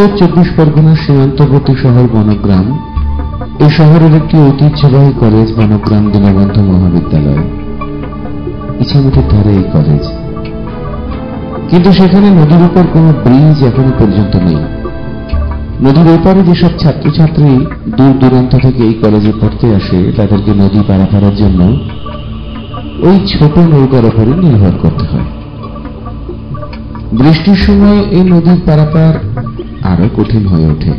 উত্তর 24 পরগনার সীমান্তবর্তী শহর বনগ্রাম। এই শহরের একটি ঐতিহ্যবাহী কলেজ বনগ্রাম দীনবন্ধু মহাবিদ্যালয়। ইছামতির ধারে এই কলেজ, কিন্তু সেখানে নদীর উপর কোনো ব্রিজ এখনো পর্যন্ত নেই। নদীর ওপারে যেসব ছাত্রছাত্রী দূর দূরান্ত থেকে এই কলেজে পড়তে আসে, তাদেরকে নদী পারাপারের জন্য ওই ছোট নৌকার উপরে নির্ভর করতে হয়। বৃষ্টির সময় এই নদীর পারাপার আরো কঠিন হয়ে ওঠে।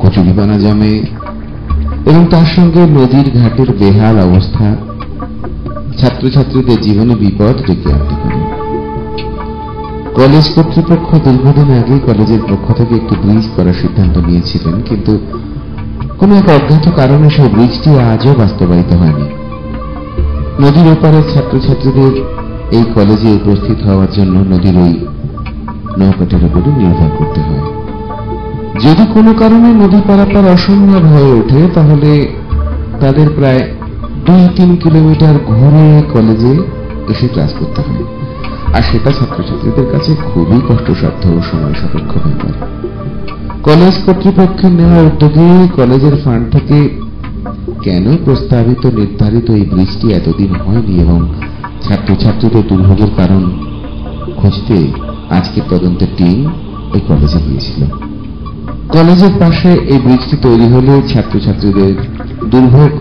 কচুরিপানা জমে এবং তার সঙ্গে নদীর ঘাটের বেহাল অবস্থা ছাত্রছাত্রীদের জীবনে বিপদ ডেকে আনতে পারে। কলেজ কর্তৃপক্ষ দীর্ঘদিন আগে কলেজের পক্ষ থেকে একটি ব্রিজ করার সিদ্ধান্ত নিয়েছিলেন, কিন্তু কোন এক অজ্ঞাত কারণে সেই ব্রিজটি আজও বাস্তবায়িত হয়নি। নদীর ওপারের ছাত্রছাত্রীদের এই কলেজে উপস্থিত হওয়ার জন্য নদীর ওই নৌকাটির উপরে নির্ভর করতে হয়। যদি কোনো কারণে নদী পারাপার অসম্ভব হয়ে ওঠে, তাহলে তাদের প্রায় 2-3 কিলোমিটার ঘুরে কলেজে এসে ক্লাস করতে হয়, আর সেটা ছাত্রছাত্রীদের কাছে খুবই কষ্টসাধ্য ও সময় সাপেক্ষ ব্যাপার। কলেজ কর্তৃপক্ষের নেওয়া উদ্যোগে কলেজের ফান্ড থেকে কেন প্রস্তাবিত নির্ধারিত এই ব্রিজটি এতদিন হয়নি এবং ছাত্রছাত্রীদের দুর্ভোগের কারণ খুঁজতে আজকের তদন্তের টিম এই কলেজে গিয়েছিল। কলেজের পাশে এই ব্রিজটি তৈরি হলে ছাত্রছাত্রীদের দুর্ভোগ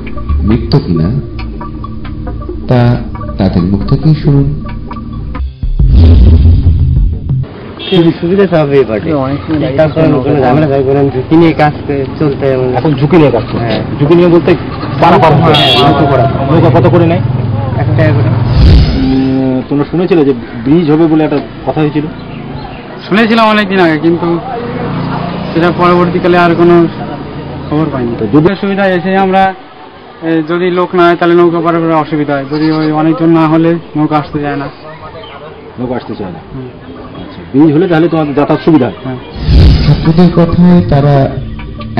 মিটত কিনা তা তাদের মুখ থেকেই শুনুন। সুবিধা তো হবে, ঝুঁকি নিয়ে কাজ চলতে, এখন ঝুঁকি নিয়ে কাজ, হ্যাঁ ঝুঁকি নিয়ে বলতে পারাপার নৌকা কত করে নেয়? 1 টাকা করে। তোমরা শুনেছিলে যে ব্রিজ হবে বলে একটা কথা হয়েছিল? শুনেছিলাম অনেকদিন আগে, কিন্তু সেটা পরবর্তীকালে আর কোনো খবর পাইনি। তো যদি সুবিধা এসে আমরা যদি লোক না হয় তাহলে নৌকা পারাপারে অসুবিধা হয়, যদি ওই অনেকজন না হলে নৌকা আসতে যায় না। নৌকা আসতে চায় না? আচ্ছা, ব্রিজ হলে তাহলে তোমাদের যাতায়াত সুবিধা। ছাত্রদের কথায় তারা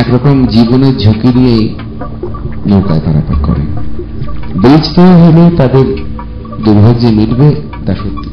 একরকম জীবনের ঝুঁকি নিয়েই নৌকায় পারাপার করে। ব্রিজ তৈরি হলে তাদের দুর্ভোগ যে মিটবে তা সত্যি।